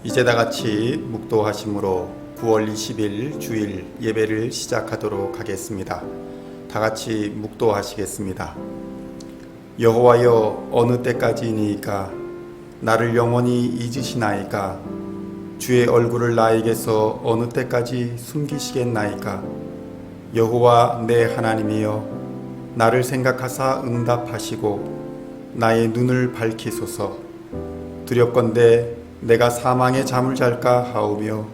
이제 다 같이 묵도하심으로 9월 20일 주일 예배를 시작하도록 하겠습니다. 다 같이 묵도하시겠습니다. 여호와여, 어느 때까지이니까 나를 영원히 잊으시나이까? 주의 얼굴을 나에게서 어느 때까지 숨기시겠나이까? 여호와 내 하나님이여, 나를 생각하사 응답하시고 나의 눈을 밝히소서. 두렵건대 내가 사망의 잠을 잘까 하오며,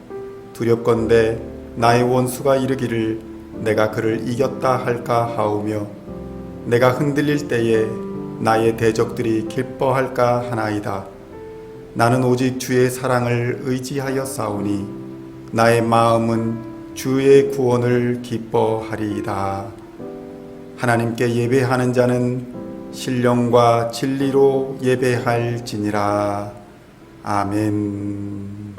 두렵건대 나의 원수가 이르기를 내가 그를 이겼다 할까 하오며, 내가 흔들릴 때에 나의 대적들이 기뻐할까 하나이다. 나는 오직 주의 사랑을 의지하여 싸우니 나의 마음은 주의 구원을 기뻐하리이다. 하나님께 예배하는 자는 신령과 진리로 예배할지니라. 아멘.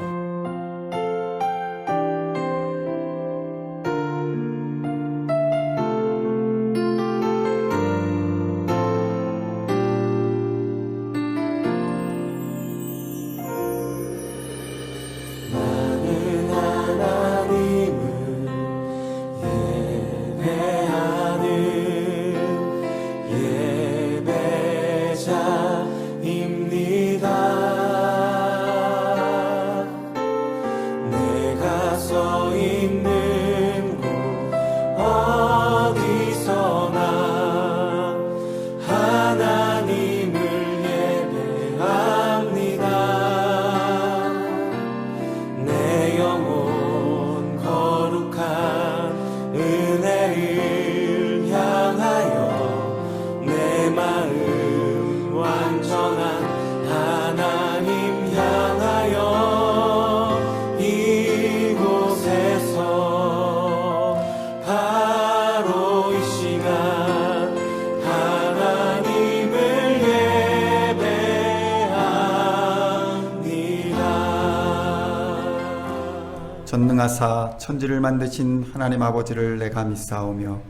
전능하사 천지를 만드신 하나님 아버지를 내가 믿사오며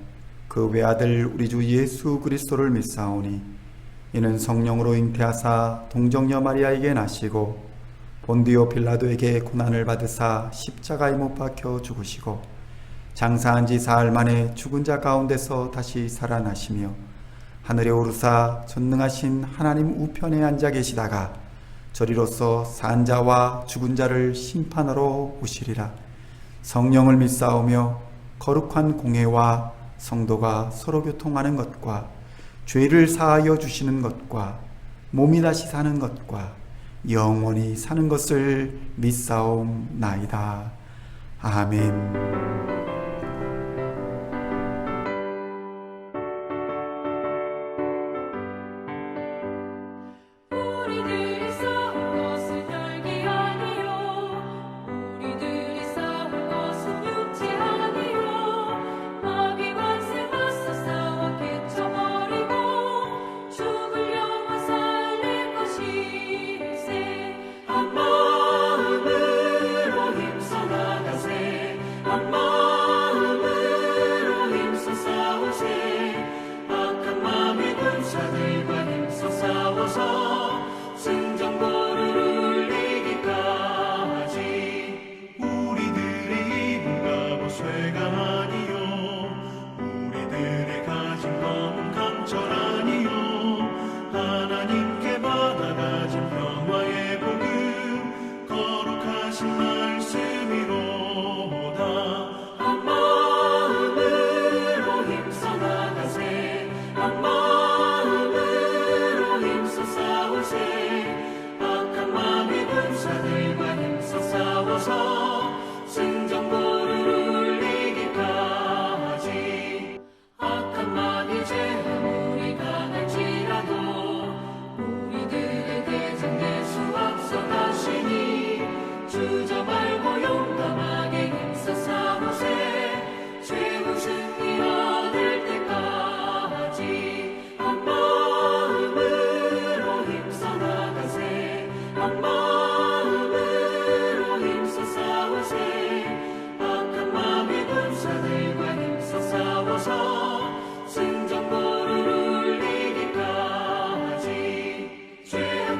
그 외아들 우리 주 예수 그리스도를 믿사오니, 이는 성령으로 잉태하사 동정녀 마리아에게 나시고 본디오 빌라도에게 고난을 받으사 십자가에 못 박혀 죽으시고 장사한 지 사흘 만에 죽은 자 가운데서 다시 살아나시며 하늘에 오르사 전능하신 하나님 우편에 앉아 계시다가 저리로서 산 자와 죽은 자를 심판하러 오시리라. 성령을 믿사오며 거룩한 공회와 성도가 서로 교통하는 것과 죄를 사하여 주시는 것과 몸이 다시 사는 것과 영원히 사는 것을 믿사옵나이다. 아멘.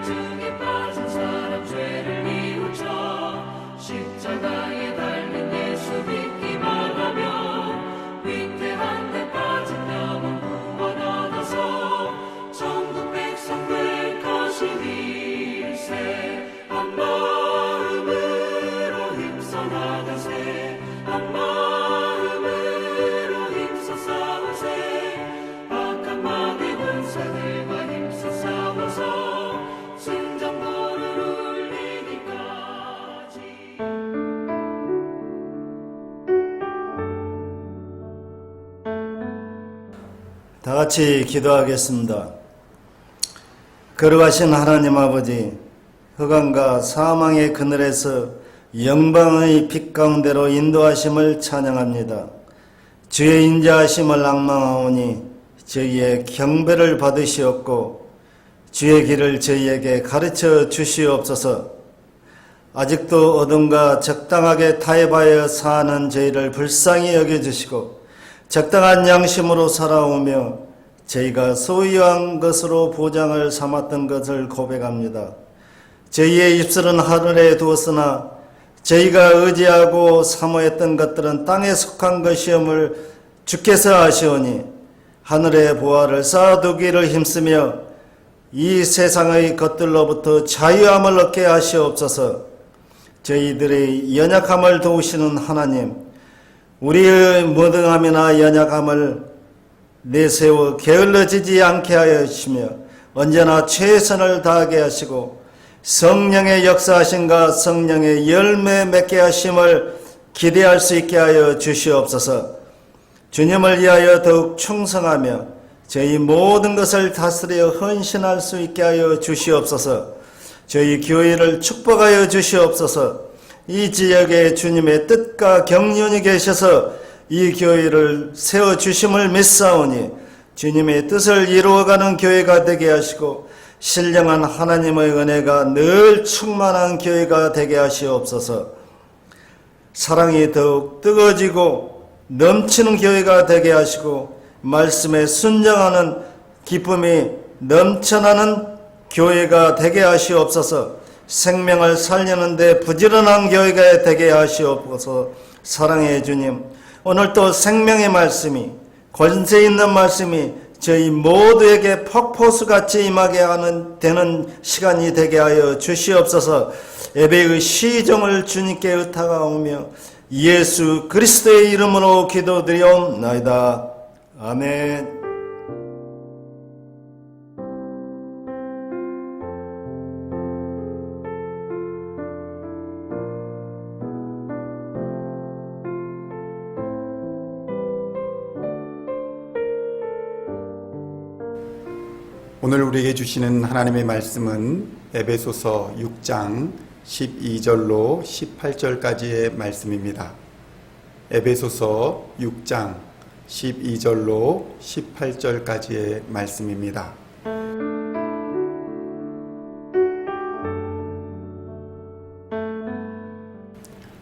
중에 빠진 사람 죄를 뉘우쳐 같이 기도하겠습니다. 거룩하신 하나님 아버지, 흑암과 사망의 그늘에서 영광의 빛 가운데로 인도하심을 찬양합니다. 주의 인자하심을 낭망하오니 저희의 경배를 받으시옵고 주의 길을 저희에게 가르쳐 주시옵소서. 아직도 어둠과 적당하게 타협하여 사는 저희를 불쌍히 여겨주시고 적당한 양심으로 살아오며 저희가 소유한 것으로 보장을 삼았던 것을 고백합니다. 저희의 입술은 하늘에 두었으나 저희가 의지하고 사모했던 것들은 땅에 속한 것이옴을 주께서 아시오니 하늘의 보화를 쌓아두기를 힘쓰며 이 세상의 것들로부터 자유함을 얻게 하시옵소서. 저희들의 연약함을 도우시는 하나님, 우리의 무능함이나 연약함을 내세워 게을러지지 않게 하여 주시며 언제나 최선을 다하게 하시고 성령의 역사하심과 성령의 열매 맺게 하심을 기대할 수 있게 하여 주시옵소서. 주님을 위하여 더욱 충성하며 저희 모든 것을 다스려 헌신할 수 있게 하여 주시옵소서. 저희 교회를 축복하여 주시옵소서. 이 지역에 주님의 뜻과 경륜이 계셔서 이 교회를 세워주심을 믿사오니 주님의 뜻을 이루어가는 교회가 되게 하시고 신령한 하나님의 은혜가 늘 충만한 교회가 되게 하시옵소서. 사랑이 더욱 뜨거워지고 넘치는 교회가 되게 하시고 말씀에 순종하는 기쁨이 넘쳐나는 교회가 되게 하시옵소서. 생명을 살리는데 부지런한 교회가 되게 하시옵소서. 사랑의 주님, 오늘도 생명의 말씀이, 권세 있는 말씀이 저희 모두에게 폭포수같이 임하게 되는 시간이 되게 하여 주시옵소서. 예배의 시종을 주님께 의탁하오며 예수 그리스도의 이름으로 기도드리옵나이다. 아멘. 오늘 우리에게 주시는 하나님의 말씀은 에베소서 6장 12절로 18절까지의 말씀입니다. 에베소서 6장 12절로 18절까지의 말씀입니다.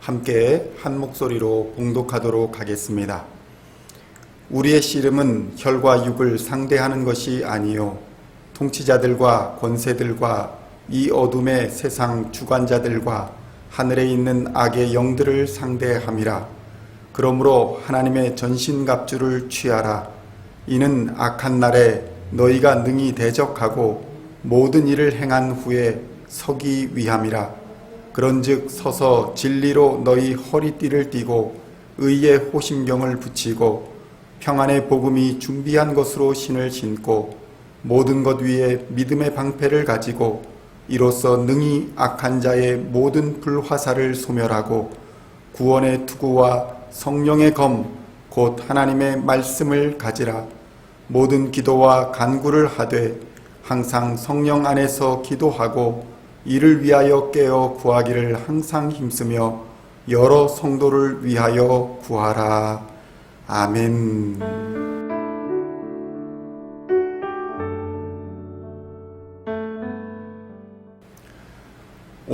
함께 한 목소리로 봉독하도록 하겠습니다. 우리의 씨름은 혈과 육을 상대하는 것이 아니요 통치자들과 권세들과 이 어둠의 세상 주관자들과 하늘에 있는 악의 영들을 상대함이라. 그러므로 하나님의 전신갑주를 취하라. 이는 악한 날에 너희가 능히 대적하고 모든 일을 행한 후에 서기 위함이라. 그런즉 서서 진리로 너희 허리띠를 띠고 의의 호심경을 붙이고 평안의 복음이 준비한 것으로 신을 신고 모든 것 위에 믿음의 방패를 가지고 이로써 능히 악한 자의 모든 불화살을 소멸하고 구원의 투구와 성령의 검 곧 하나님의 말씀을 가지라. 모든 기도와 간구를 하되 항상 성령 안에서 기도하고 이를 위하여 깨어 구하기를 항상 힘쓰며 여러 성도를 위하여 구하라. 아멘.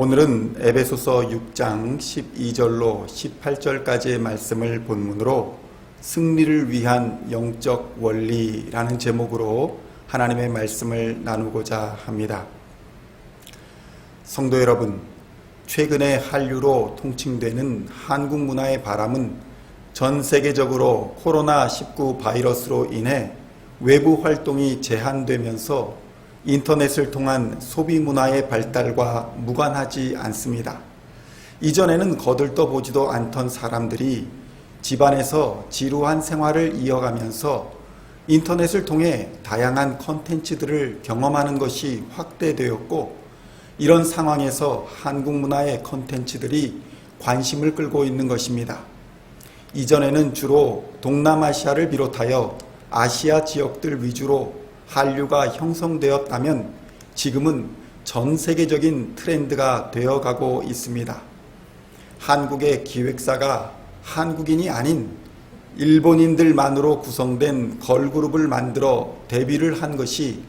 오늘은 에베소서 6장 12절로 18절까지의 말씀을 본문으로 승리를 위한 영적 원리라는 제목으로 하나님의 말씀을 나누고자 합니다. 성도 여러분, 최근에 한류로 통칭되는 한국 문화의 바람은 전 세계적으로 코로나19 바이러스로 인해 외부 활동이 제한되면서 인터넷을 통한 소비 문화의 발달과 무관하지 않습니다. 이전에는 거들떠보지도 않던 사람들이 집안에서 지루한 생활을 이어가면서 인터넷을 통해 다양한 컨텐츠들을 경험하는 것이 확대되었고, 이런 상황에서 한국 문화의 컨텐츠들이 관심을 끌고 있는 것입니다. 이전에는 주로 동남아시아를 비롯하여 아시아 지역들 위주로 한류가 형성되었다면 지금은 전 세계적인 트렌드가 되어가고 있습니다. 한국의 기획사가 한국인이 아닌 일본인들만으로 구성된 걸그룹을 만들어 데뷔를 한 것이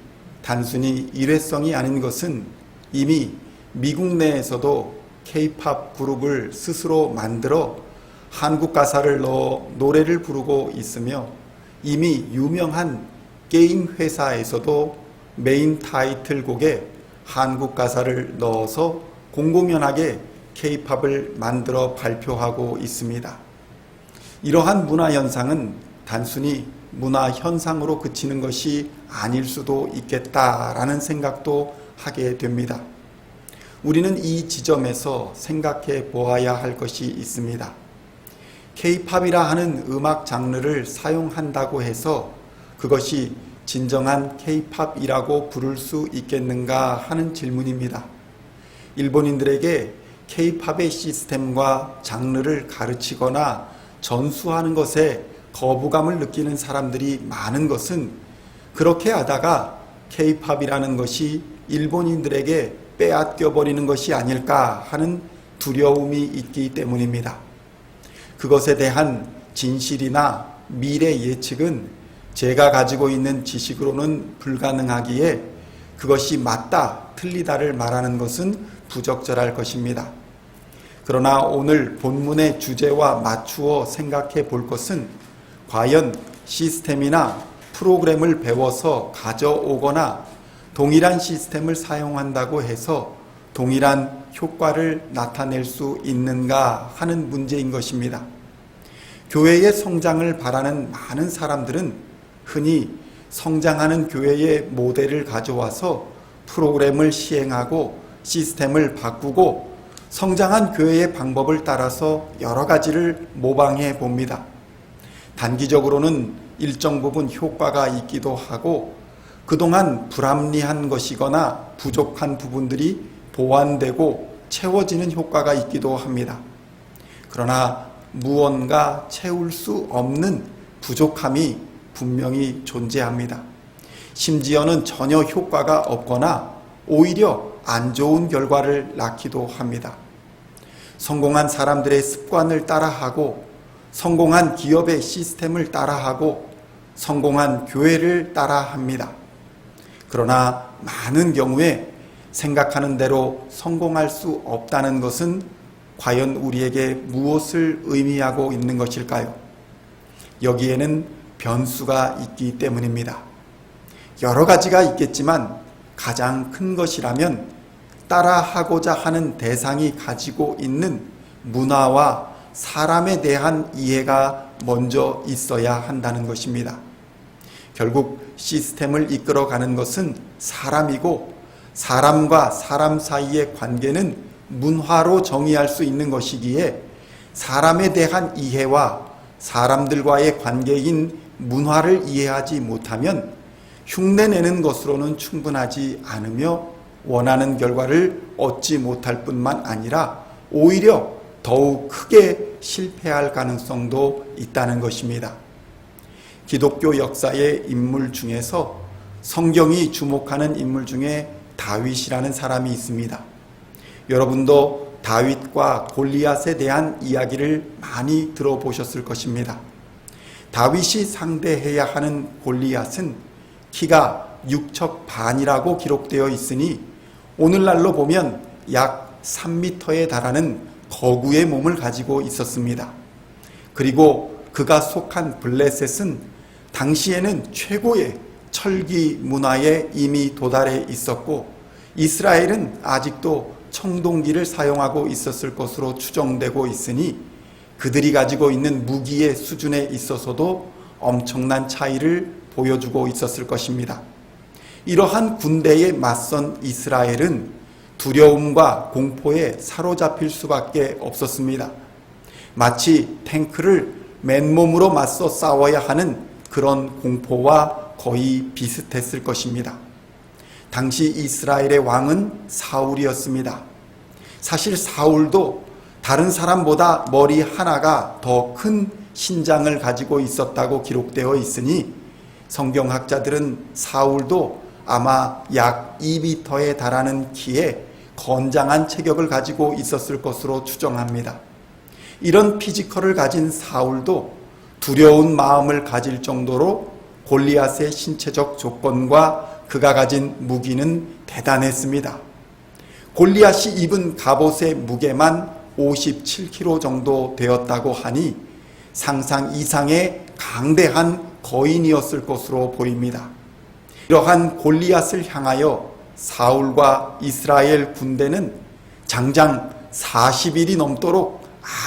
단순히 일회성이 아닌 것은 이미 미국 내에서도 K-팝 그룹을 스스로 만들어 한국 가사를 넣어 노래를 부르고 있으며 이미 유명한 게임 회사에서도 메인 타이틀곡에 한국 가사를 넣어서 공공연하게 K-팝을 만들어 발표하고 있습니다. 이러한 문화 현상은 단순히 문화 현상으로 그치는 것이 아닐 수도 있겠다라는 생각도 하게 됩니다. 우리는 이 지점에서 생각해 보아야 할 것이 있습니다. K-팝이라 하는 음악 장르를 사용한다고 해서 그것이 진정한 K-팝이라고 부를 수 있겠는가 하는 질문입니다. 일본인들에게 K-팝의 시스템과 장르를 가르치거나 전수하는 것에 거부감을 느끼는 사람들이 많은 것은 그렇게 하다가 K-팝이라는 것이 일본인들에게 빼앗겨 버리는 것이 아닐까 하는 두려움이 있기 때문입니다. 그것에 대한 진실이나 미래 예측은 제가 가지고 있는 지식으로는 불가능하기에 그것이 맞다, 틀리다를 말하는 것은 부적절할 것입니다. 그러나 오늘 본문의 주제와 맞추어 생각해 볼 것은 과연 시스템이나 프로그램을 배워서 가져오거나 동일한 시스템을 사용한다고 해서 동일한 효과를 나타낼 수 있는가 하는 문제인 것입니다. 교회의 성장을 바라는 많은 사람들은 흔히 성장하는 교회의 모델을 가져와서 프로그램을 시행하고 시스템을 바꾸고 성장한 교회의 방법을 따라서 여러 가지를 모방해 봅니다. 단기적으로는 일정 부분 효과가 있기도 하고 그동안 불합리한 것이거나 부족한 부분들이 보완되고 채워지는 효과가 있기도 합니다. 그러나 무언가 채울 수 없는 부족함이 분명히 존재합니다. 심지어는 전혀 효과가 없거나 오히려 안 좋은 결과를 낳기도 합니다. 성공한 사람들의 습관을 따라하고 성공한 기업의 시스템을 따라하고 성공한 교회를 따라합니다. 그러나 많은 경우에 생각하는 대로 성공할 수 없다는 것은 과연 우리에게 무엇을 의미하고 있는 것일까요? 여기에는 변수가 있기 때문입니다. 여러 가지가 있겠지만 가장 큰 것이라면 따라하고자 하는 대상이 가지고 있는 문화와 사람에 대한 이해가 먼저 있어야 한다는 것입니다. 결국 시스템을 이끌어가는 것은 사람이고 사람과 사람 사이의 관계는 문화로 정의할 수 있는 것이기에 사람에 대한 이해와 사람들과의 관계인 문화를 이해하지 못하면 흉내내는 것으로는 충분하지 않으며 원하는 결과를 얻지 못할 뿐만 아니라 오히려 더욱 크게 실패할 가능성도 있다는 것입니다. 기독교 역사의 인물 중에서 성경이 주목하는 인물 중에 다윗이라는 사람이 있습니다. 여러분도 다윗과 골리앗에 대한 이야기를 많이 들어보셨을 것입니다. 다윗이 상대해야 하는 골리앗은 키가 6척 반이라고 기록되어 있으니 오늘날로 보면 약 3m에 달하는 거구의 몸을 가지고 있었습니다. 그리고 그가 속한 블레셋은 당시에는 최고의 철기 문화에 이미 도달해 있었고 이스라엘은 아직도 청동기를 사용하고 있었을 것으로 추정되고 있으니 그들이 가지고 있는 무기의 수준에 있어서도 엄청난 차이를 보여주고 있었을 것입니다. 이러한 군대에 맞선 이스라엘은 두려움과 공포에 사로잡힐 수밖에 없었습니다. 마치 탱크를 맨몸으로 맞서 싸워야 하는 그런 공포와 거의 비슷했을 것입니다. 당시 이스라엘의 왕은 사울이었습니다. 사실 사울도 다른 사람보다 머리 하나가 더 큰 신장을 가지고 있었다고 기록되어 있으니 성경학자들은 사울도 아마 약 2m에 달하는 키에 건장한 체격을 가지고 있었을 것으로 추정합니다. 이런 피지컬을 가진 사울도 두려운 마음을 가질 정도로 골리앗의 신체적 조건과 그가 가진 무기는 대단했습니다. 골리앗이 입은 갑옷의 무게만 57kg 정도 되었다고 하니 상상 이상의 강대한 거인이었을 것으로 보입니다. 이러한 골리앗을 향하여 사울과 이스라엘 군대는 장장 40일이 넘도록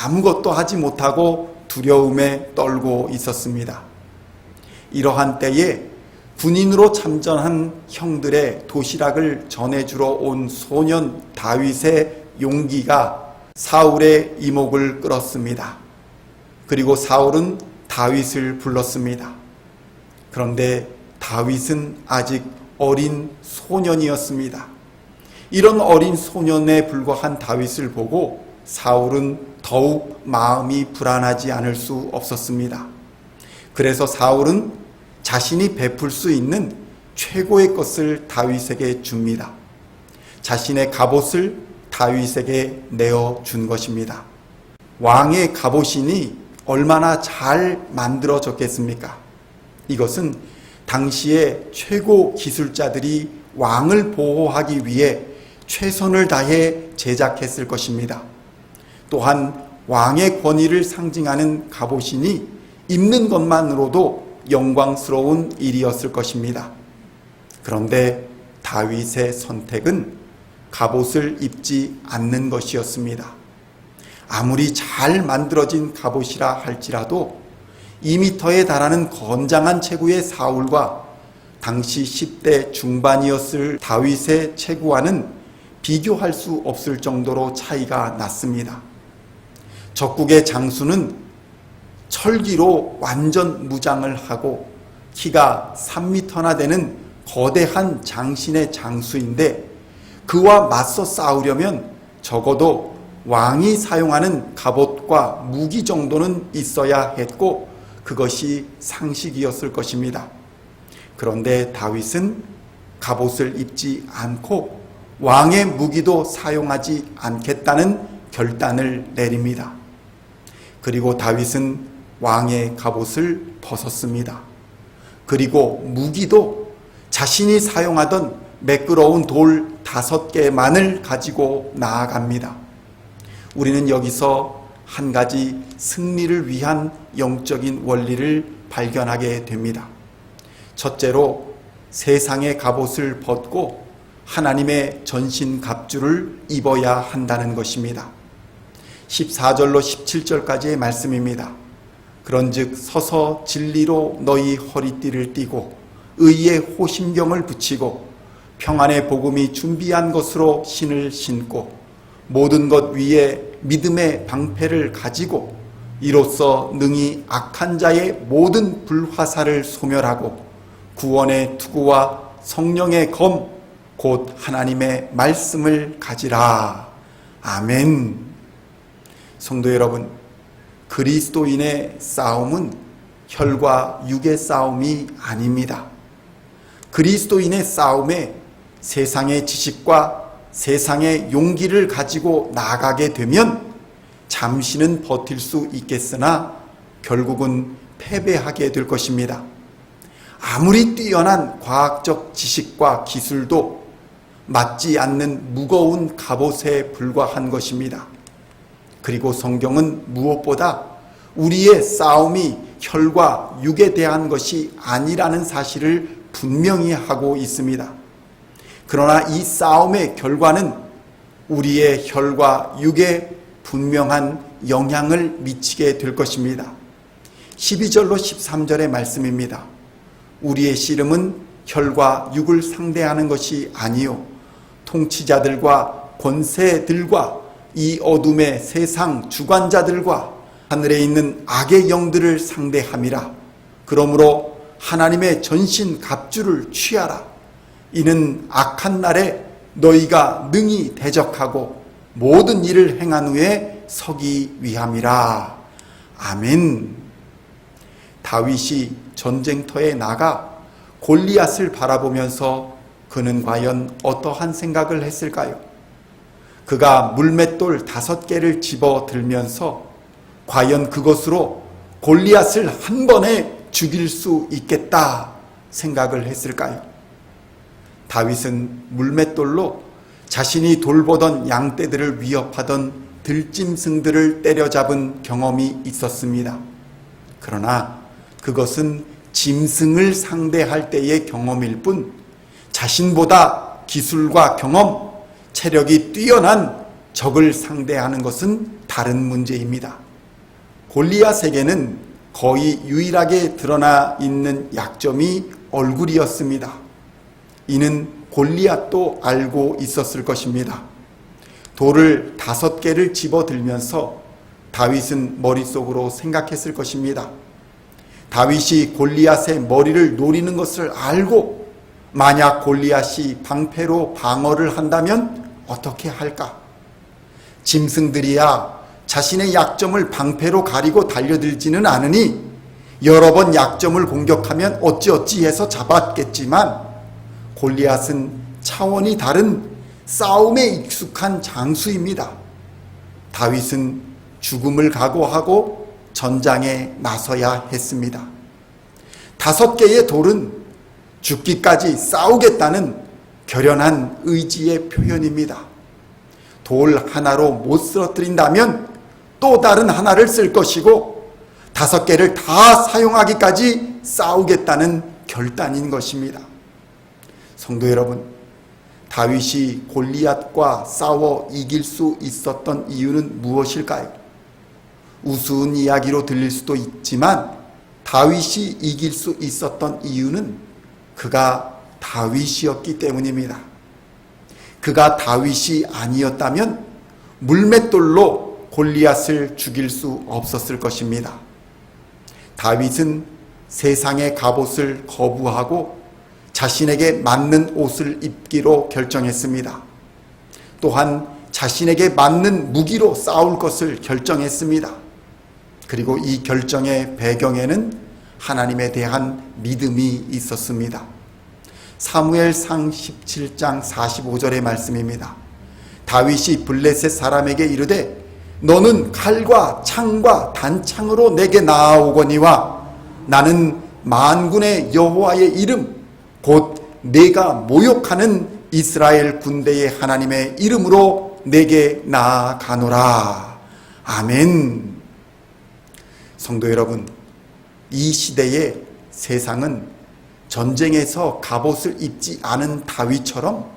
아무것도 하지 못하고 두려움에 떨고 있었습니다. 이러한 때에 군인으로 참전한 형들의 도시락을 전해주러 온 소년 다윗의 용기가 사울의 이목을 끌었습니다. 그리고 사울은 다윗을 불렀습니다. 그런데 다윗은 아직 어린 소년이었습니다. 이런 어린 소년에 불과한 다윗을 보고 사울은 더욱 마음이 불안하지 않을 수 없었습니다. 그래서 사울은 자신이 베풀 수 있는 최고의 것을 다윗에게 줍니다. 자신의 갑옷을 다윗에게 내어준 것입니다. 왕의 갑옷이니 얼마나 잘 만들어졌겠습니까? 이것은 당시의 최고 기술자들이 왕을 보호하기 위해 최선을 다해 제작했을 것입니다. 또한 왕의 권위를 상징하는 갑옷이니 입는 것만으로도 영광스러운 일이었을 것입니다. 그런데 다윗의 선택은 갑옷을 입지 않는 것이었습니다. 아무리 잘 만들어진 갑옷이라 할지라도 2m에 달하는 건장한 체구의 사울과 당시 10대 중반이었을 다윗의 체구와는 비교할 수 없을 정도로 차이가 났습니다. 적국의 장수는 철기로 완전 무장을 하고 키가 3m나 되는 거대한 장신의 장수인데 그와 맞서 싸우려면 적어도 왕이 사용하는 갑옷과 무기 정도는 있어야 했고 그것이 상식이었을 것입니다. 그런데 다윗은 갑옷을 입지 않고 왕의 무기도 사용하지 않겠다는 결단을 내립니다. 그리고 다윗은 왕의 갑옷을 벗었습니다. 그리고 무기도 자신이 사용하던 매끄러운 돌 5개만을 가지고 나아갑니다. 우리는 여기서 한 가지 승리를 위한 영적인 원리를 발견하게 됩니다. 첫째로 세상의 갑옷을 벗고 하나님의 전신 갑주를 입어야 한다는 것입니다. 14절로 17절까지의 말씀입니다. 그런즉 서서 진리로 너희 허리띠를 띠고 의의 호심경을 붙이고 평안의 복음이 준비한 것으로 신을 신고 모든 것 위에 믿음의 방패를 가지고 이로써 능히 악한 자의 모든 불화살을 소멸하고 구원의 투구와 성령의 검 곧 하나님의 말씀을 가지라. 아멘. 성도 여러분, 그리스도인의 싸움은 혈과 육의 싸움이 아닙니다. 그리스도인의 싸움에 세상의 지식과 세상의 용기를 가지고 나가게 되면 잠시는 버틸 수 있겠으나 결국은 패배하게 될 것입니다. 아무리 뛰어난 과학적 지식과 기술도 맞지 않는 무거운 갑옷에 불과한 것입니다. 그리고 성경은 무엇보다 우리의 싸움이 혈과 육에 대한 것이 아니라는 사실을 분명히 하고 있습니다. 그러나 이 싸움의 결과는 우리의 혈과 육에 분명한 영향을 미치게 될 것입니다. 12절로 13절의 말씀입니다. 우리의 씨름은 혈과 육을 상대하는 것이 아니요 통치자들과 권세들과 이 어둠의 세상 주관자들과 하늘에 있는 악의 영들을 상대함이라. 그러므로 하나님의 전신 갑주를 취하라. 이는 악한 날에 너희가 능히 대적하고 모든 일을 행한 후에 서기 위함이라. 아멘. 다윗이 전쟁터에 나가 골리앗을 바라보면서 그는 과연 어떠한 생각을 했을까요? 그가 물맷돌 5개를 집어 들면서 과연 그것으로 골리앗을 한 번에 죽일 수 있겠다 생각을 했을까요? 다윗은 물맷돌로 자신이 돌보던 양떼들을 위협하던 들짐승들을 때려잡은 경험이 있었습니다. 그러나 그것은 짐승을 상대할 때의 경험일 뿐 자신보다 기술과 경험, 체력이 뛰어난 적을 상대하는 것은 다른 문제입니다. 골리앗에게는 거의 유일하게 드러나 있는 약점이 얼굴이었습니다. 이는 골리앗도 알고 있었을 것입니다. 돌을 5개를 집어들면서 다윗은 머릿속으로 생각했을 것입니다. 다윗이 골리앗의 머리를 노리는 것을 알고 만약 골리앗이 방패로 방어를 한다면 어떻게 할까? 짐승들이야 자신의 약점을 방패로 가리고 달려들지는 않으니 여러 번 약점을 공격하면 어찌어찌 해서 잡았겠지만 골리앗은 차원이 다른 싸움에 익숙한 장수입니다. 다윗은 죽음을 각오하고 전장에 나서야 했습니다. 5개의 돌은 죽기까지 싸우겠다는 결연한 의지의 표현입니다. 돌 하나로 못 쓰러뜨린다면 또 다른 하나를 쓸 것이고 5개를 다 사용하기까지 싸우겠다는 결단인 것입니다. 성도 여러분, 다윗이 골리앗과 싸워 이길 수 있었던 이유는 무엇일까요? 우스운 이야기로 들릴 수도 있지만 다윗이 이길 수 있었던 이유는 그가 다윗이었기 때문입니다. 그가 다윗이 아니었다면 물맷돌로 골리앗을 죽일 수 없었을 것입니다. 다윗은 세상의 갑옷을 거부하고 자신에게 맞는 옷을 입기로 결정했습니다. 또한 자신에게 맞는 무기로 싸울 것을 결정했습니다. 그리고 이 결정의 배경에는 하나님에 대한 믿음이 있었습니다. 사무엘상 17장 45절의 말씀입니다. 다윗이 블레셋 사람에게 이르되 너는 칼과 창과 단창으로 내게 나아오거니와 나는 만군의 여호와의 이름 곧 내가 모욕하는 이스라엘 군대의 하나님의 이름으로 내게 나아가노라. 아멘. 성도 여러분, 이 시대의 세상은 전쟁에서 갑옷을 입지 않은 다윗처럼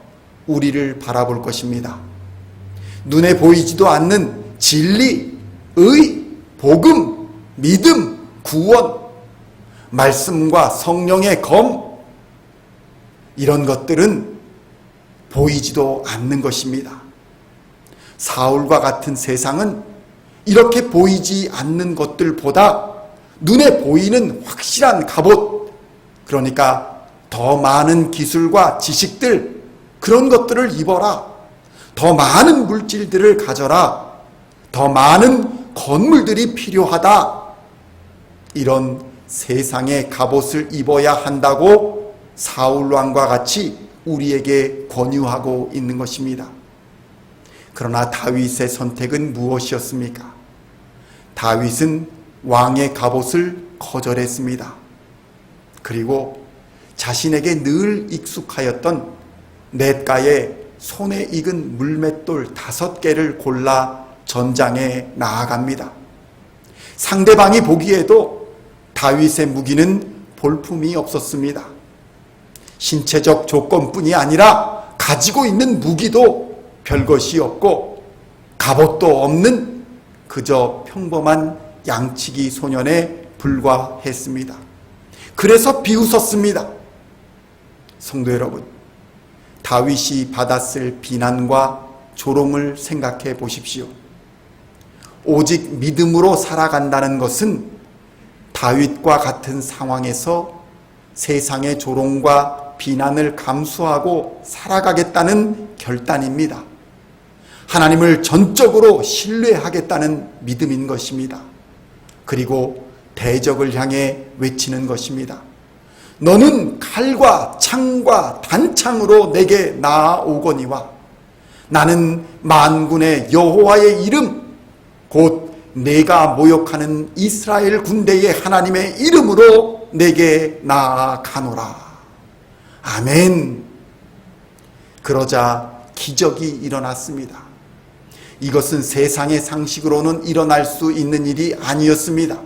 우리를 바라볼 것입니다. 눈에 보이지도 않는 진리, 의, 복음, 믿음, 구원, 말씀과 성령의 검, 이런 것들은 보이지도 않는 것입니다. 사울과 같은 세상은 이렇게 보이지 않는 것들보다 눈에 보이는 확실한 갑옷, 그러니까 더 많은 기술과 지식들, 그런 것들을 입어라. 더 많은 물질들을 가져라. 더 많은 건물들이 필요하다. 이런 세상의 갑옷을 입어야 한다고 사울왕과 같이 우리에게 권유하고 있는 것입니다. 그러나 다윗의 선택은 무엇이었습니까? 다윗은 왕의 갑옷을 거절했습니다. 그리고 자신에게 늘 익숙하였던 냇가에 손에 익은 물맷돌 5개를 골라 전장에 나아갑니다. 상대방이 보기에도 다윗의 무기는 볼품이 없었습니다. 신체적 조건뿐이 아니라 가지고 있는 무기도 별것이 없고 갑옷도 없는 그저 평범한 양치기 소년에 불과했습니다. 그래서 비웃었습니다. 성도 여러분, 다윗이 받았을 비난과 조롱을 생각해 보십시오. 오직 믿음으로 살아간다는 것은 다윗과 같은 상황에서 세상의 조롱과 비난을 감수하고 살아가겠다는 결단입니다. 하나님을 전적으로 신뢰하겠다는 믿음인 것입니다. 그리고 대적을 향해 외치는 것입니다. 너는 칼과 창과 단창으로 내게 나아오거니와 나는 만군의 여호와의 이름 곧 내가 모욕하는 이스라엘 군대의 하나님의 이름으로 내게 나아가노라. 아멘. 그러자 기적이 일어났습니다. 이것은 세상의 상식으로는 일어날 수 있는 일이 아니었습니다.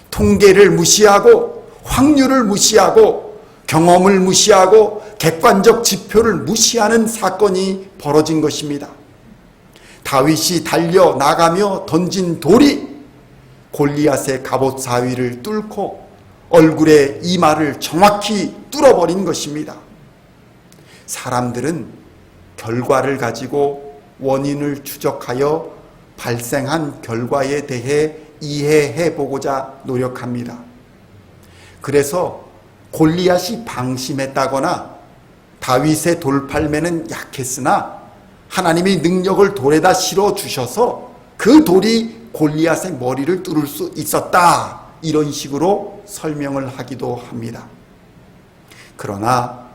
통계를 무시하고 확률을 무시하고 경험을 무시하고 객관적 지표를 무시하는 사건이 벌어진 것입니다. 다윗이 달려 나가며 던진 돌이 골리앗의 갑옷 사위를 뚫고 얼굴에 이마를 정확히 뚫어버린 것입니다. 사람들은 결과를 가지고 원인을 추적하여 발생한 결과에 대해 이해해 보고자 노력합니다. 그래서 골리앗이 방심했다거나 다윗의 돌팔매는 약했으나 하나님이 능력을 돌에다 실어 주셔서 그 돌이 골리앗의 머리를 뚫을 수 있었다. 이런 식으로 설명을 하기도 합니다. 그러나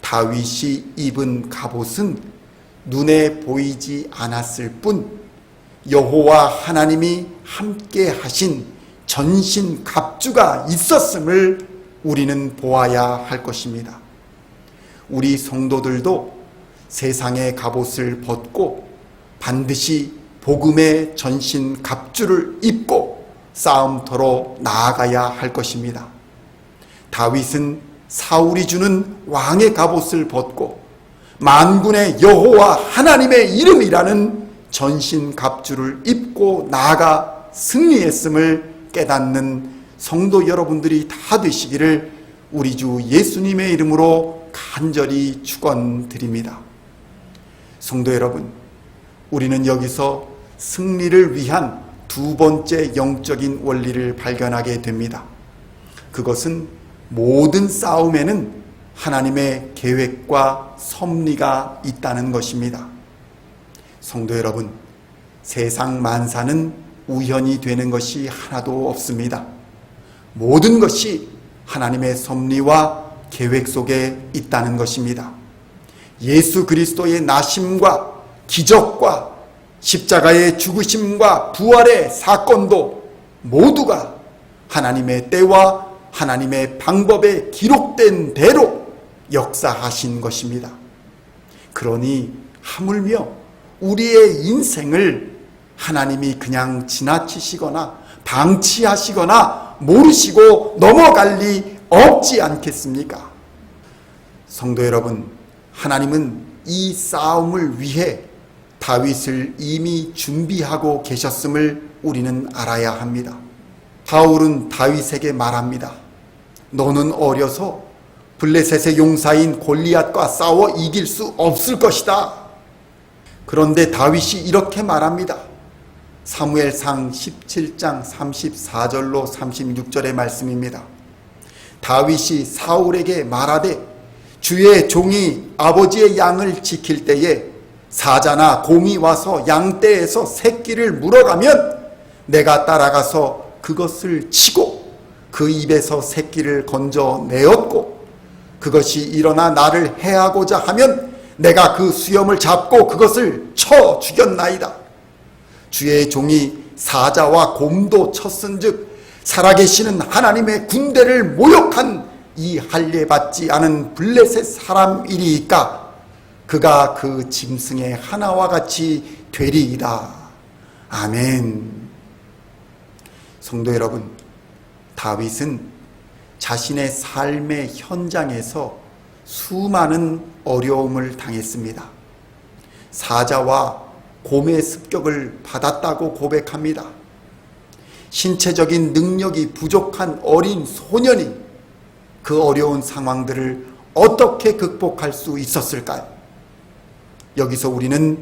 다윗이 입은 갑옷은 눈에 보이지 않았을 뿐 여호와 하나님이 함께 하신 전신 갑주가 있었음을 우리는 보아야 할 것입니다. 우리 성도들도 세상의 갑옷을 벗고 반드시 복음의 전신 갑주를 입고 싸움터로 나아가야 할 것입니다. 다윗은 사울이 주는 왕의 갑옷을 벗고 만군의 여호와 하나님의 이름이라는 전신 갑주를 입고 나아가 승리했음을 깨닫는 성도 여러분들이 다 되시기를 우리 주 예수님의 이름으로 간절히 축원드립니다. 성도 여러분, 우리는 여기서 승리를 위한 두 번째 영적인 원리를 발견하게 됩니다. 그것은 모든 싸움에는 하나님의 계획과 섭리가 있다는 것입니다. 성도 여러분, 세상 만사는 우연히 되는 것이 하나도 없습니다. 모든 것이 하나님의 섭리와 계획 속에 있다는 것입니다. 예수 그리스도의 나심과 기적과 십자가의 죽으심과 부활의 사건도 모두가 하나님의 때와 하나님의 방법에 기록된 대로 역사하신 것입니다. 그러니 하물며 우리의 인생을 하나님이 그냥 지나치시거나 방치하시거나 모르시고 넘어갈 리 없지 않겠습니까? 성도 여러분, 하나님은 이 싸움을 위해 다윗을 이미 준비하고 계셨음을 우리는 알아야 합니다. 바울은 다윗에게 말합니다. 너는 어려서 블레셋의 용사인 골리앗과 싸워 이길 수 없을 것이다. 그런데 다윗이 이렇게 말합니다. 사무엘상 17장 34절로 36절의 말씀입니다. 다윗이 사울에게 말하되 주의 종이 아버지의 양을 지킬 때에 사자나 곰이 와서 양떼에서 새끼를 물어가면 내가 따라가서 그것을 치고 그 입에서 새끼를 건져내었고 그것이 일어나 나를 해하고자 하면 내가 그 수염을 잡고 그것을 쳐 죽였나이다. 주의 종이 사자와 곰도 쳤은즉 살아계시는 하나님의 군대를 모욕한 이 할례받지 않은 블레셋 사람이리이까 그가 그 짐승의 하나와 같이 되리이다. 아멘. 성도 여러분, 다윗은 자신의 삶의 현장에서 수많은 어려움을 당했습니다. 사자와 곰의 습격을 받았다고 고백합니다. 신체적인 능력이 부족한 어린 소년이 그 어려운 상황들을 어떻게 극복할 수 있었을까요? 여기서 우리는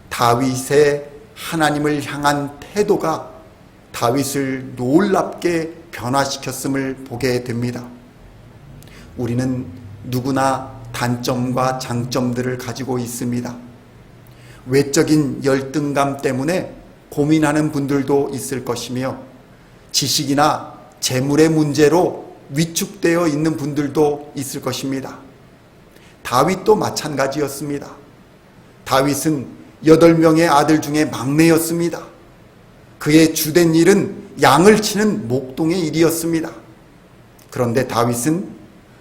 다윗의 하나님을 향한 태도가 다윗을 놀랍게 변화시켰음을 보게 됩니다. 우리는 누구나 단점과 장점들을 가지고 있습니다. 외적인 열등감 때문에 고민하는 분들도 있을 것이며 지식이나 재물의 문제로 위축되어 있는 분들도 있을 것입니다. 다윗도 마찬가지였습니다. 다윗은 8명의 아들 중에 막내였습니다. 그의 주된 일은 양을 치는 목동의 일이었습니다. 그런데 다윗은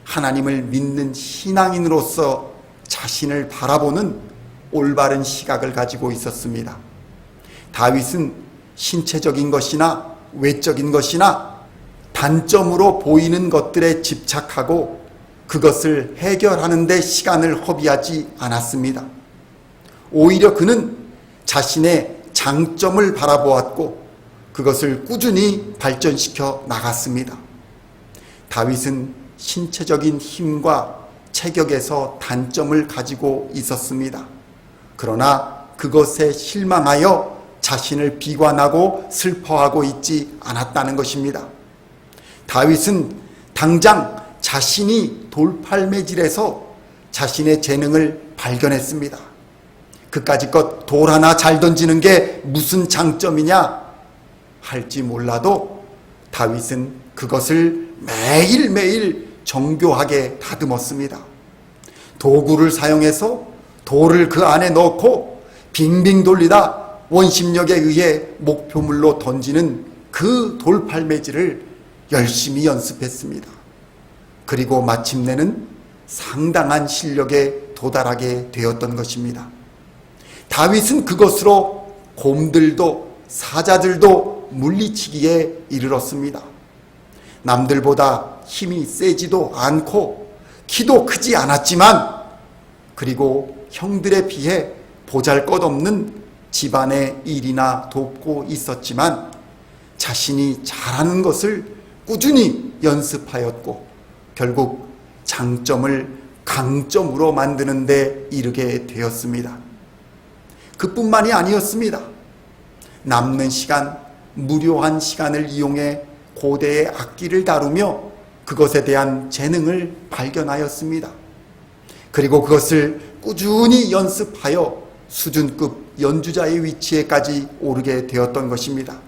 하나님을 믿는 신앙인으로서 자신을 바라보는 올바른 시각을 가지고 있었습니다. 다윗은 신체적인 것이나 외적인 것이나 단점으로 보이는 것들에 집착하고 그것을 해결하는 데 시간을 허비하지 않았습니다. 오히려 그는 자신의 장점을 바라보았고 그것을 꾸준히 발전시켜 나갔습니다. 다윗은 신체적인 힘과 체격에서 단점을 가지고 있었습니다. 그러나 그것에 실망하여 자신을 비관하고 슬퍼하고 있지 않았다는 것입니다. 다윗은 당장 자신이 돌팔매질에서 자신의 재능을 발견했습니다. 그까짓 돌 하나 잘 던지는 게 무슨 장점이냐 할지 몰라도 다윗은 그것을 매일매일 정교하게 다듬었습니다. 도구를 사용해서 돌을 그 안에 넣고 빙빙 돌리다 원심력에 의해 목표물로 던지는 그 돌팔매질을 열심히 연습했습니다. 그리고 마침내는 상당한 실력에 도달하게 되었던 것입니다. 다윗은 그것으로 곰들도 사자들도 물리치기에 이르렀습니다. 남들보다 힘이 세지도 않고 키도 크지 않았지만 그리고 형들에 비해 보잘것없는 집안의 일이나 돕고 있었지만 자신이 잘하는 것을 꾸준히 연습하였고 결국 장점을 강점으로 만드는 데 이르게 되었습니다. 그뿐만이 아니었습니다. 남는 시간, 무료한 시간을 이용해 고대의 악기를 다루며 그것에 대한 재능을 발견하였습니다. 그리고 그것을 꾸준히 연습하여 수준급 연주자의 위치에까지 오르게 되었던 것입니다.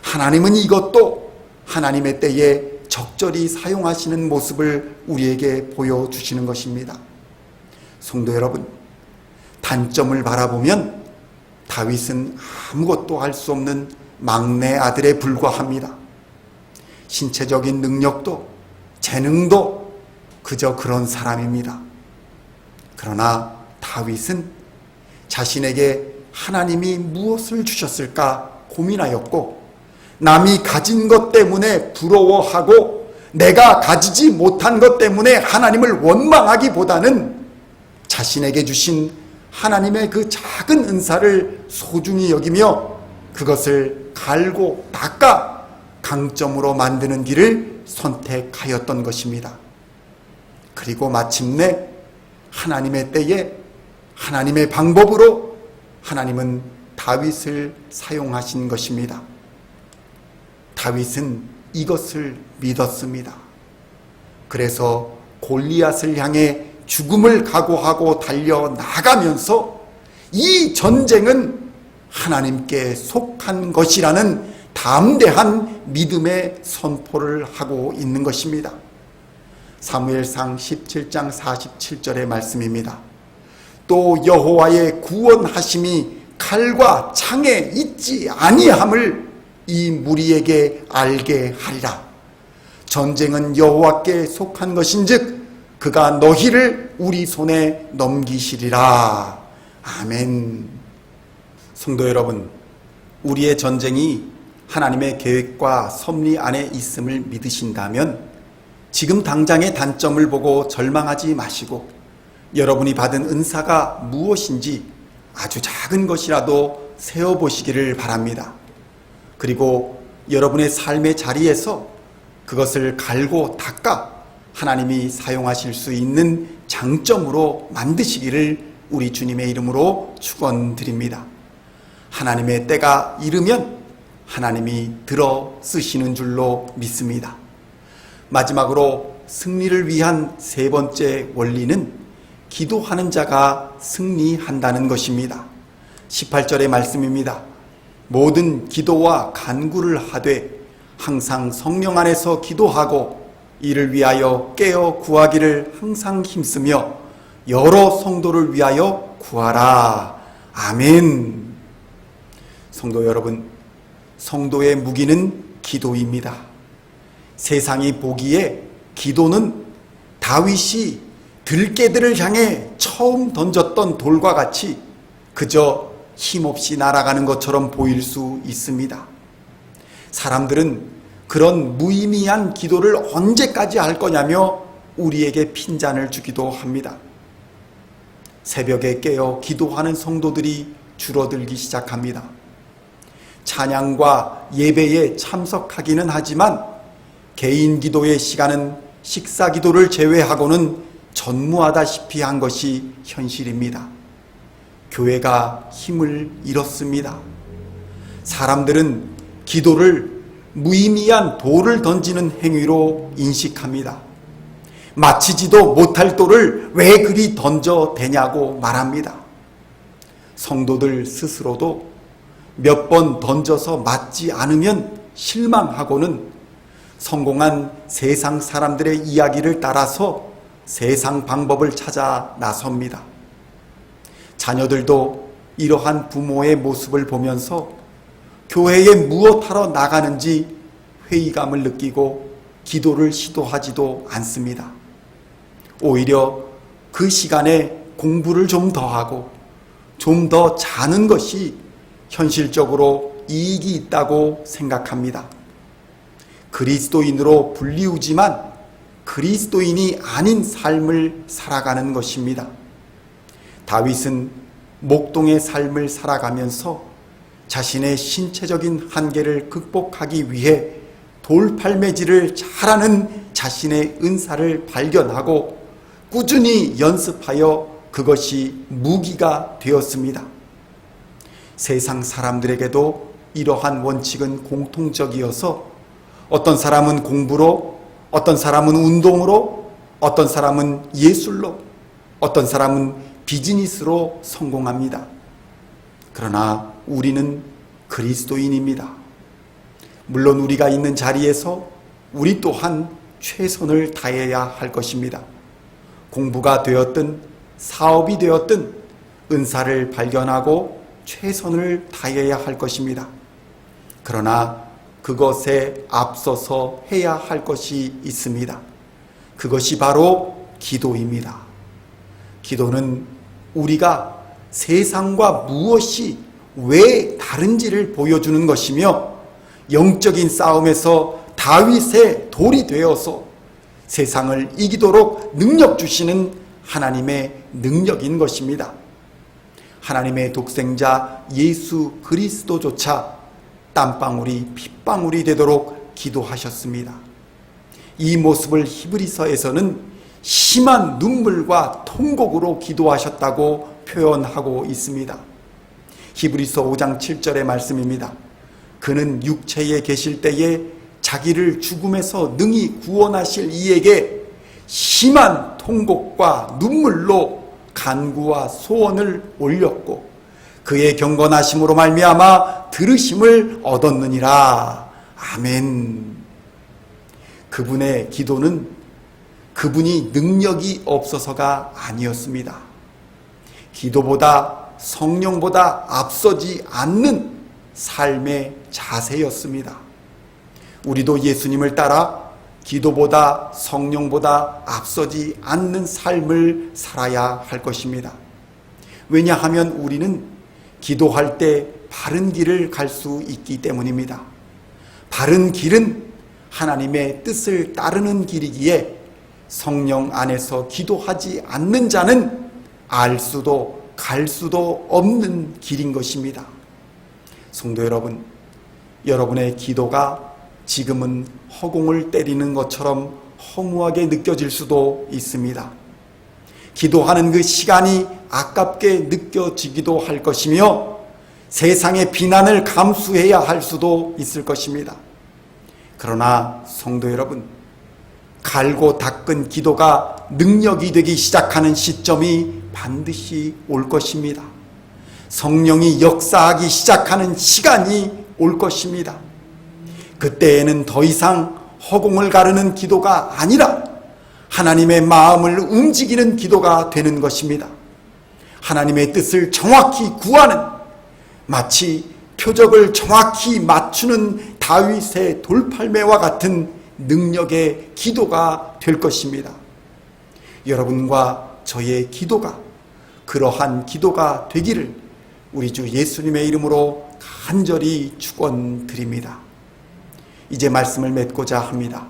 하나님은 이것도 하나님의 때에 적절히 사용하시는 모습을 우리에게 보여주시는 것입니다. 성도 여러분, 단점을 바라보면 다윗은 아무것도 할 수 없는 막내 아들에 불과합니다. 신체적인 능력도 재능도 그저 그런 사람입니다. 그러나 다윗은 자신에게 하나님이 무엇을 주셨을까 고민하였고 남이 가진 것 때문에 부러워하고 내가 가지지 못한 것 때문에 하나님을 원망하기보다는 자신에게 주신 하나님의 그 작은 은사를 소중히 여기며 그것을 갈고 닦아 강점으로 만드는 길을 선택하였던 것입니다. 그리고 마침내 하나님의 때에 하나님의 방법으로 하나님은 다윗을 사용하신 것입니다. 다윗은 이것을 믿었습니다. 그래서 골리앗을 향해 죽음을 각오하고 달려나가면서 이 전쟁은 하나님께 속한 것이라는 담대한 믿음의 선포를 하고 있는 것입니다. 사무엘상 17장 47절의 말씀입니다. 또 여호와의 구원하심이 칼과 창에 있지 아니함을 이 무리에게 알게 하리라. 전쟁은 여호와께 속한 것인즉 그가 너희를 우리 손에 넘기시리라. 아멘. 성도 여러분, 우리의 전쟁이 하나님의 계획과 섭리 안에 있음을 믿으신다면 지금 당장의 단점을 보고 절망하지 마시고 여러분이 받은 은사가 무엇인지 아주 작은 것이라도 세어보시기를 바랍니다. 그리고 여러분의 삶의 자리에서 그것을 갈고 닦아 하나님이 사용하실 수 있는 장점으로 만드시기를 우리 주님의 이름으로 축원드립니다. 하나님의 때가 이르면 하나님이 들어 쓰시는 줄로 믿습니다. 마지막으로 승리를 위한 세 번째 원리는 기도하는 자가 승리한다는 것입니다. 18절의 말씀입니다. 모든 기도와 간구를 하되 항상 성령 안에서 기도하고 이를 위하여 깨어 구하기를 항상 힘쓰며 여러 성도를 위하여 구하라. 아멘. 성도 여러분, 성도의 무기는 기도입니다. 세상이 보기에 기도는 다윗이 들깨들을 향해 처음 던졌던 돌과 같이 그저 힘없이 날아가는 것처럼 보일 수 있습니다. 사람들은 그런 무의미한 기도를 언제까지 할 거냐며 우리에게 핀잔을 주기도 합니다. 새벽에 깨어 기도하는 성도들이 줄어들기 시작합니다. 찬양과 예배에 참석하기는 하지만 개인 기도의 시간은 식사 기도를 제외하고는 전무하다시피 한 것이 현실입니다. 교회가 힘을 잃었습니다. 사람들은 기도를 무의미한 돌을 던지는 행위로 인식합니다. 마치지도 못할 돌을 왜 그리 던져대냐고 말합니다. 성도들 스스로도 몇 번 던져서 맞지 않으면 실망하고는 성공한 세상 사람들의 이야기를 따라서 세상 방법을 찾아 나섭니다. 자녀들도 이러한 부모의 모습을 보면서 교회에 무엇하러 나가는지 회의감을 느끼고 기도를 시도하지도 않습니다. 오히려 그 시간에 공부를 좀 더 하고 좀 더 자는 것이 현실적으로 이익이 있다고 생각합니다. 그리스도인으로 불리우지만 그리스도인이 아닌 삶을 살아가는 것입니다. 다윗은 목동의 삶을 살아가면서 자신의 신체적인 한계를 극복하기 위해 돌팔매질을 잘하는 자신의 은사를 발견하고 꾸준히 연습하여 그것이 무기가 되었습니다. 세상 사람들에게도 이러한 원칙은 공통적이어서 어떤 사람은 공부로, 어떤 사람은 운동으로, 어떤 사람은 예술로, 어떤 사람은 비즈니스로 성공합니다. 그러나 우리는 그리스도인입니다. 물론 우리가 있는 자리에서 우리 또한 최선을 다해야 할 것입니다. 공부가 되었든 사업이 되었든 은사를 발견하고 최선을 다해야 할 것입니다. 그러나 그것에 앞서서 해야 할 것이 있습니다. 그것이 바로 기도입니다. 기도는 우리가 세상과 무엇이 왜 다른지를 보여주는 것이며 영적인 싸움에서 다윗의 돌이 되어서 세상을 이기도록 능력 주시는 하나님의 능력인 것입니다. 하나님의 독생자 예수 그리스도조차 땀방울이 핏방울이 되도록 기도하셨습니다. 이 모습을 히브리서에서는 심한 눈물과 통곡으로 기도하셨다고 표현하고 있습니다. 히브리서 5장 7절의 말씀입니다. 그는 육체에 계실 때에 자기를 죽음에서 능히 구원하실 이에게 심한 통곡과 눈물로 간구와 소원을 올렸고 그의 경건하심으로 말미암아 들으심을 얻었느니라. 아멘. 그분의 기도는 그분이 능력이 없어서가 아니었습니다. 기도보다 성령보다 앞서지 않는 삶의 자세였습니다. 우리도 예수님을 따라 기도보다 성령보다 앞서지 않는 삶을 살아야 할 것입니다. 왜냐하면 우리는 기도할 때 바른 길을 갈 수 있기 때문입니다. 바른 길은 하나님의 뜻을 따르는 길이기에 성령 안에서 기도하지 않는 자는 알 수도 갈 수도 없는 길인 것입니다. 성도 여러분, 여러분의 기도가 지금은 허공을 때리는 것처럼 허무하게 느껴질 수도 있습니다. 기도하는 그 시간이 아깝게 느껴지기도 할 것이며 세상의 비난을 감수해야 할 수도 있을 것입니다. 그러나 성도 여러분, 갈고 닦은 기도가 능력이 되기 시작하는 시점이 반드시 올 것입니다. 성령이 역사하기 시작하는 시간이 올 것입니다. 그때에는 더 이상 허공을 가르는 기도가 아니라 하나님의 마음을 움직이는 기도가 되는 것입니다. 하나님의 뜻을 정확히 구하는, 마치 표적을 정확히 맞추는 다윗의 돌팔매와 같은 능력의 기도가 될 것입니다. 여러분과 저의 기도가 그러한 기도가 되기를 우리 주 예수님의 이름으로 간절히 축원드립니다. 이제 말씀을 맺고자 합니다.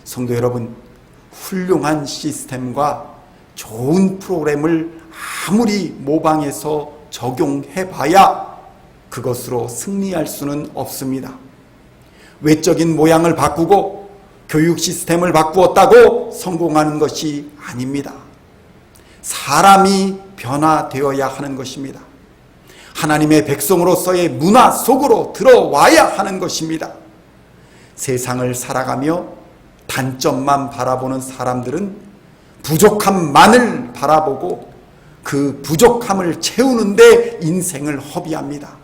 성도 여러분, 훌륭한 시스템과 좋은 프로그램을 아무리 모방해서 적용해봐야 그것으로 승리할 수는 없습니다. 외적인 모양을 바꾸고 교육 시스템을 바꾸었다고 성공하는 것이 아닙니다. 사람이 변화되어야 하는 것입니다. 하나님의 백성으로서의 문화 속으로 들어와야 하는 것입니다. 세상을 살아가며 단점만 바라보는 사람들은 부족함만을 바라보고 그 부족함을 채우는데 인생을 허비합니다.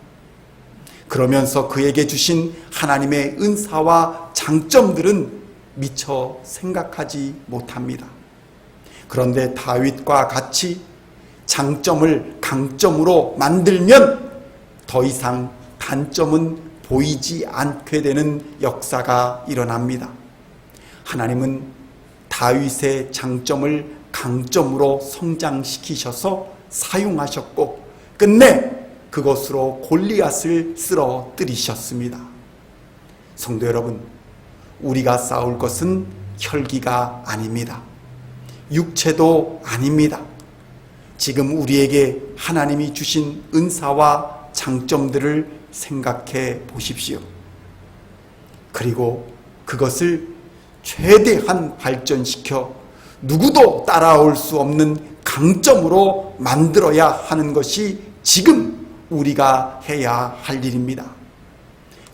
그러면서 그에게 주신 하나님의 은사와 장점들은 미처 생각하지 못합니다. 그런데 다윗과 같이 장점을 강점으로 만들면 더 이상 단점은 보이지 않게 되는 역사가 일어납니다. 하나님은 다윗의 장점을 강점으로 성장시키셔서 사용하셨고 끝내 그것으로 골리앗을 쓰러뜨리셨습니다. 성도 여러분, 우리가 싸울 것은 혈기가 아닙니다. 육체도 아닙니다. 지금 우리에게 하나님이 주신 은사와 장점들을 생각해 보십시오. 그리고 그것을 최대한 발전시켜 누구도 따라올 수 없는 강점으로 만들어야 하는 것이 지금 우리가 해야 할 일입니다.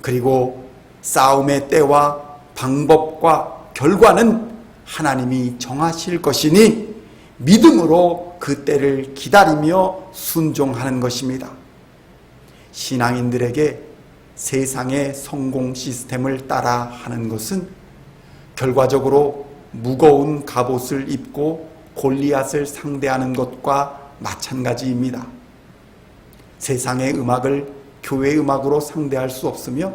그리고 싸움의 때와 방법과 결과는 하나님이 정하실 것이니 믿음으로 그 때를 기다리며 순종하는 것입니다. 신앙인들에게 세상의 성공 시스템을 따라 하는 것은 결과적으로 무거운 갑옷을 입고 골리앗을 상대하는 것과 마찬가지입니다. 세상의 음악을 교회 음악으로 상대할 수 없으며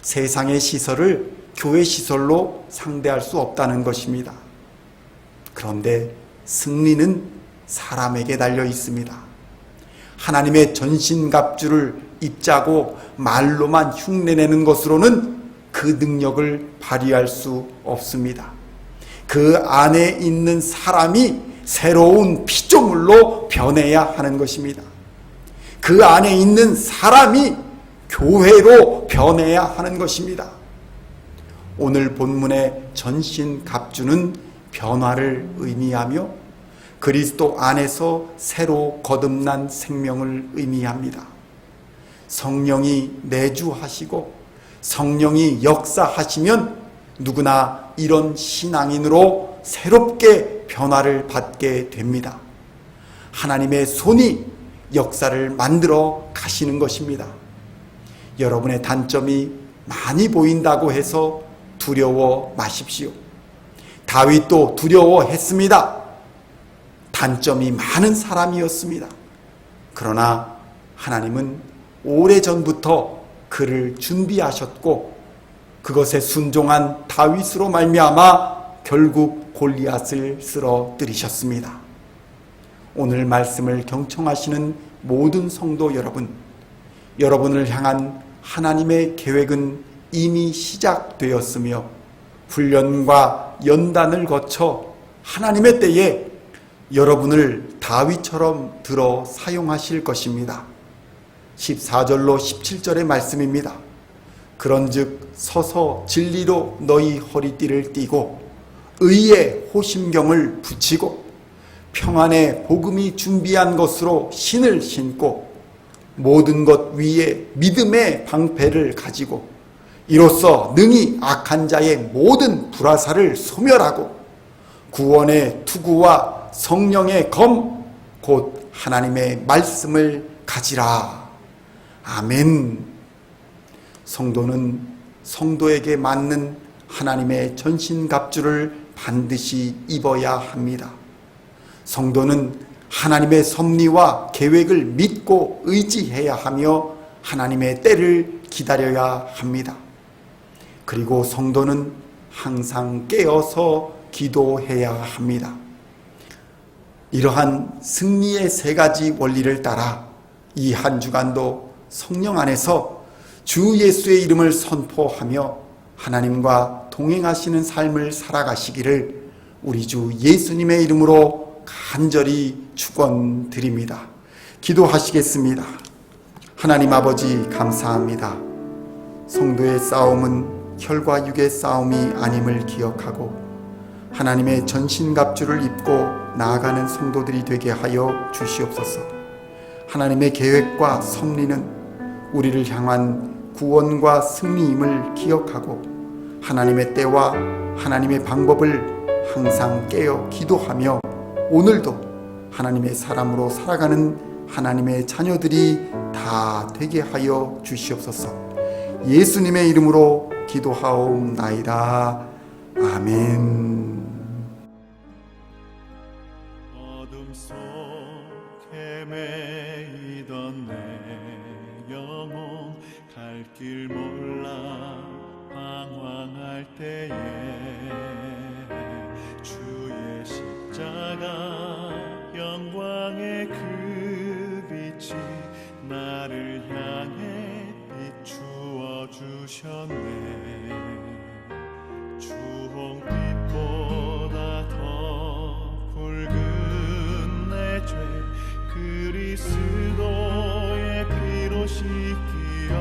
세상의 시설을 교회 시설로 상대할 수 없다는 것입니다. 그런데 승리는 사람에게 달려 있습니다. 하나님의 전신갑주를 입자고 말로만 흉내내는 것으로는 그 능력을 발휘할 수 없습니다. 그 안에 있는 사람이 새로운 피조물로 변해야 하는 것입니다. 그 안에 있는 사람이 교회로 변해야 하는 것입니다. 오늘 본문의 전신갑주는 변화를 의미하며 그리스도 안에서 새로 거듭난 생명을 의미합니다. 성령이 내주하시고 성령이 역사하시면 누구나 이런 신앙인으로 새롭게 변화를 받게 됩니다. 하나님의 손이 역사를 만들어 가시는 것입니다. 여러분의 단점이 많이 보인다고 해서 두려워 마십시오. 다윗도 두려워했습니다. 단점이 많은 사람이었습니다. 그러나 하나님은 오래전부터 그를 준비하셨고 그것에 순종한 다윗으로 말미암아 결국 골리앗을 쓰러뜨리셨습니다. 오늘 말씀을 경청하시는 모든 성도 여러분, 여러분을 향한 하나님의 계획은 이미 시작되었으며 훈련과 연단을 거쳐 하나님의 때에 여러분을 다윗처럼 들어 사용하실 것입니다. 14절로 17절의 말씀입니다. 그런즉 서서 진리로 너희 허리띠를 띠고 의의 호심경을 붙이고 평안의 복음이 준비한 것으로 신을 신고 모든 것 위에 믿음의 방패를 가지고 이로써 능히 악한 자의 모든 불화살을 소멸하고 구원의 투구와 성령의 검 곧 하나님의 말씀을 가지라. 아멘. 성도는 성도에게 맞는 하나님의 전신갑주를 반드시 입어야 합니다. 성도는 하나님의 섭리와 계획을 믿고 의지해야 하며 하나님의 때를 기다려야 합니다. 그리고 성도는 항상 깨어서 기도해야 합니다. 이러한 승리의 세 가지 원리를 따라 이 한 주간도 성령 안에서 주 예수의 이름을 선포하며 하나님과 동행하시는 삶을 살아가시기를 우리 주 예수님의 이름으로 간절히 축원드립니다. 기도하시겠습니다. 하나님 아버지 감사합니다. 성도의 싸움은 혈과 육의 싸움이 아님을 기억하고 하나님의 전신갑주를 입고 나아가는 성도들이 되게 하여 주시옵소서. 하나님의 계획과 섭리는 우리를 향한 구원과 승리임을 기억하고 하나님의 때와 하나님의 방법을 항상 깨어 기도하며 오늘도 하나님의 사람으로 살아가는 하나님의 자녀들이 다 되게 하여 주시옵소서. 예수님의 이름으로 기도하옵나이다. 아멘. 어둠 속 헤매이던 내 영혼 갈 길 몰라 방황할 때에 주의 십자가 영광의 그 빛이 나를 향해 비추어 주셨네. 주홍빛보다 더 붉은 내 죄 그리스도의 피로 씻기어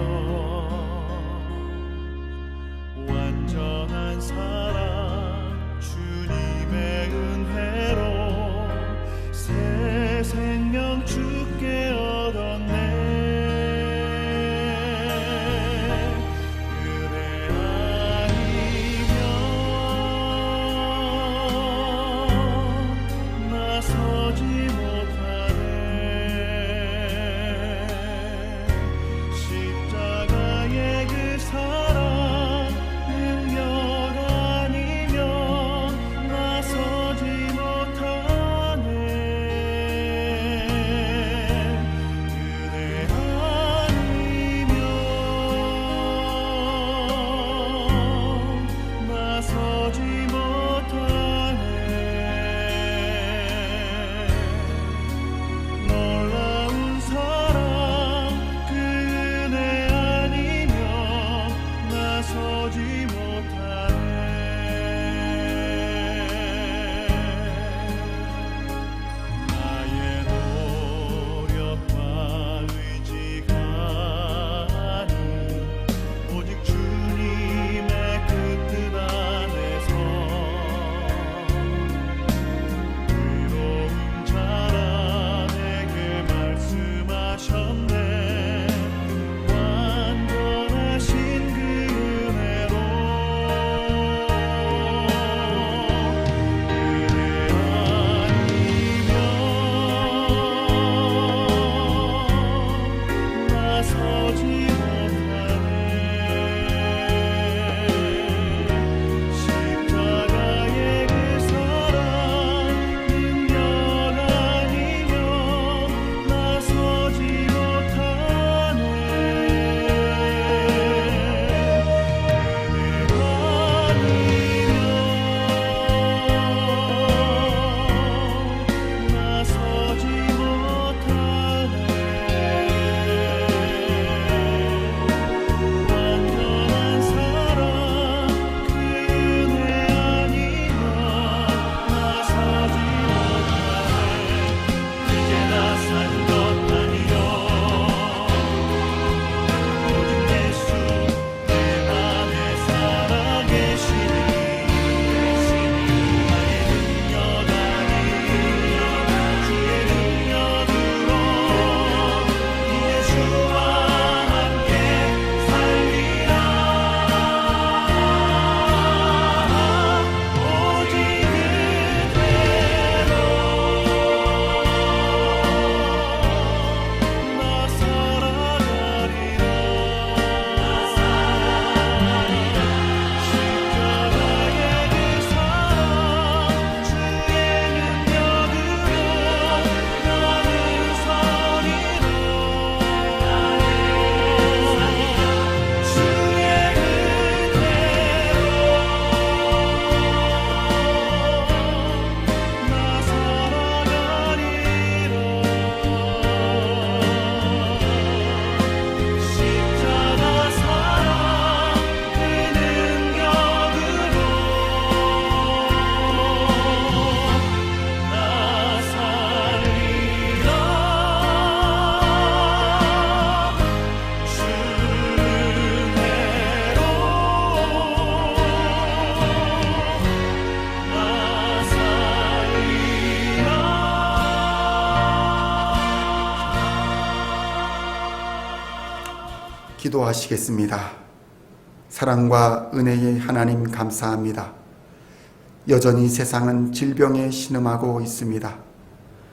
완전한 사랑 주님의 은혜로 새 생명 주께 얻었네. 그대 아니면 나서지 못하네. 십자가의 그 사랑 능력 아니면 나서지 못하네. 그대 아니면 나서지 못하네. 놀라운 사랑 그 은혜 아니면 나서지 못하네. 나의 노력과 의지가 아닌 오직 주님의 그 뜻 안에서 의로운 자라 내게 말씀하셨네. 완전하신 그 은혜로 그대 아니면 나서지 못하네. 십자가의 그 사랑 능력 아니면 나서지 못하네. 그대 아니면 나서지 못하네. 기도하시겠습니다. 사랑과 은혜의 하나님 감사합니다. 여전히 세상은 질병에 신음하고 있습니다.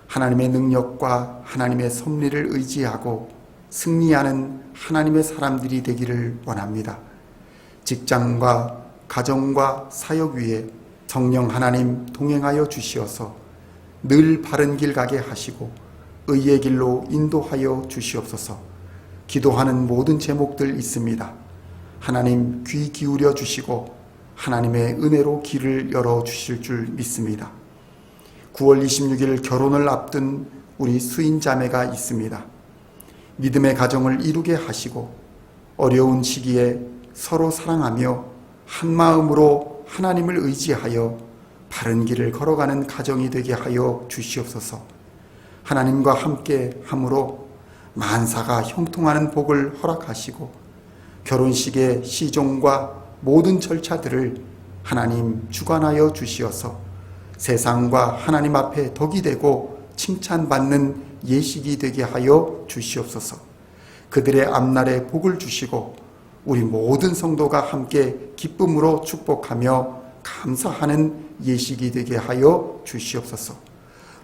하나님의 능력과 하나님의 섭리를 의지하고 승리하는 하나님의 사람들이 되기를 원합니다. 직장과 가정과 사역 위에 성령 하나님 동행하여 주시어서 늘 바른 길 가게 하시고 의의 길로 인도하여 주시옵소서. 기도하는 모든 제목들 있습니다. 하나님 귀 기울여 주시고 하나님의 은혜로 길을 열어 주실 줄 믿습니다. 9월 26일 결혼을 앞둔 우리 수인 자매가 있습니다. 믿음의 가정을 이루게 하시고 어려운 시기에 서로 사랑하며 한 마음으로 하나님을 의지하여 바른 길을 걸어가는 가정이 되게 하여 주시옵소서. 하나님과 함께 함으로 만사가 형통하는 복을 허락하시고 결혼식의 시종과 모든 절차들을 하나님 주관하여 주시어서 세상과 하나님 앞에 덕이 되고 칭찬받는 예식이 되게 하여 주시옵소서. 그들의 앞날에 복을 주시고 우리 모든 성도가 함께 기쁨으로 축복하며 감사하는 예식이 되게 하여 주시옵소서.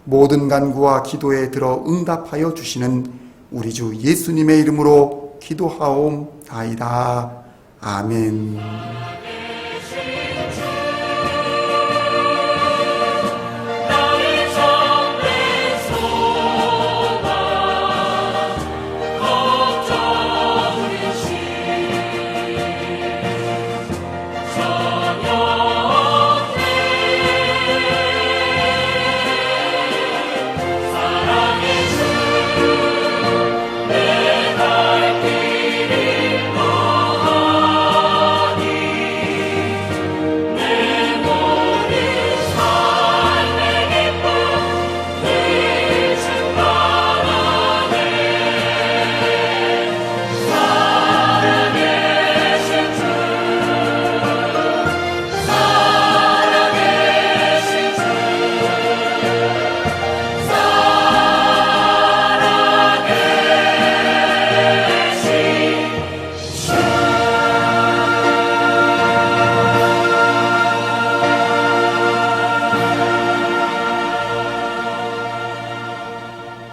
모든 간구와 기도에 들어 응답하여 주시는 우리 주 예수님의 이름으로 기도하옵나이다. 아멘.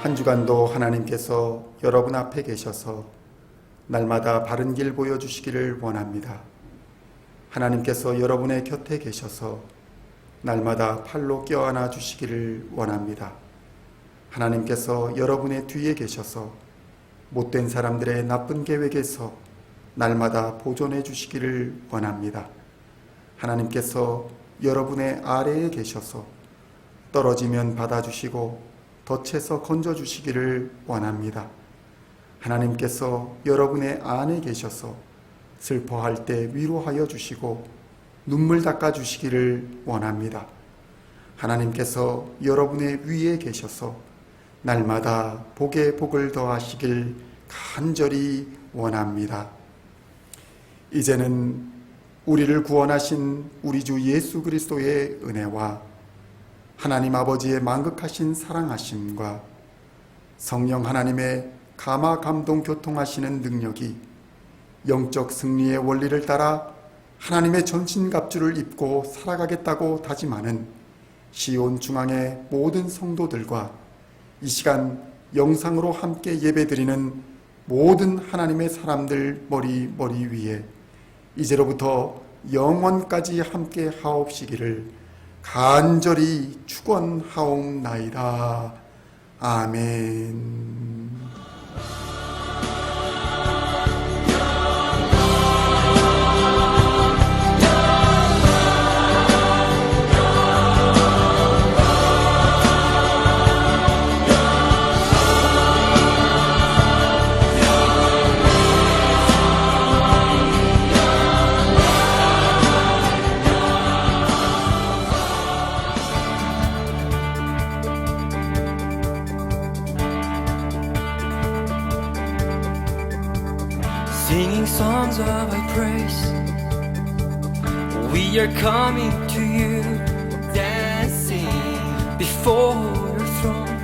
한 주간도 하나님께서 여러분 앞에 계셔서 날마다 바른 길 보여주시기를 원합니다. 하나님께서 여러분의 곁에 계셔서 날마다 팔로 껴안아 주시기를 원합니다. 하나님께서 여러분의 뒤에 계셔서 못된 사람들의 나쁜 계획에서 날마다 보존해 주시기를 원합니다. 하나님께서 여러분의 아래에 계셔서 떨어지면 받아주시고 덫에서 건져주시기를 원합니다. 하나님께서 여러분의 안에 계셔서 슬퍼할 때 위로하여 주시고 눈물 닦아주시기를 원합니다. 하나님께서 여러분의 위에 계셔서 날마다 복에 복을 더하시길 간절히 원합니다. 이제는 우리를 구원하신 우리 주 예수 그리스도의 은혜와 하나님 아버지의 만극하신 사랑하심과 성령 하나님의 감화 감동 교통하시는 능력이 영적 승리의 원리를 따라 하나님의 전신갑주를 입고 살아가겠다고 다짐하는 시온 중앙의 모든 성도들과 이 시간 영상으로 함께 예배드리는 모든 하나님의 사람들 머리 위에 이제로부터 영원까지 함께 하옵시기를 간절히 축원하옵나이다. 아멘. Singing songs of our praise, we are coming to you, dancing before your throne.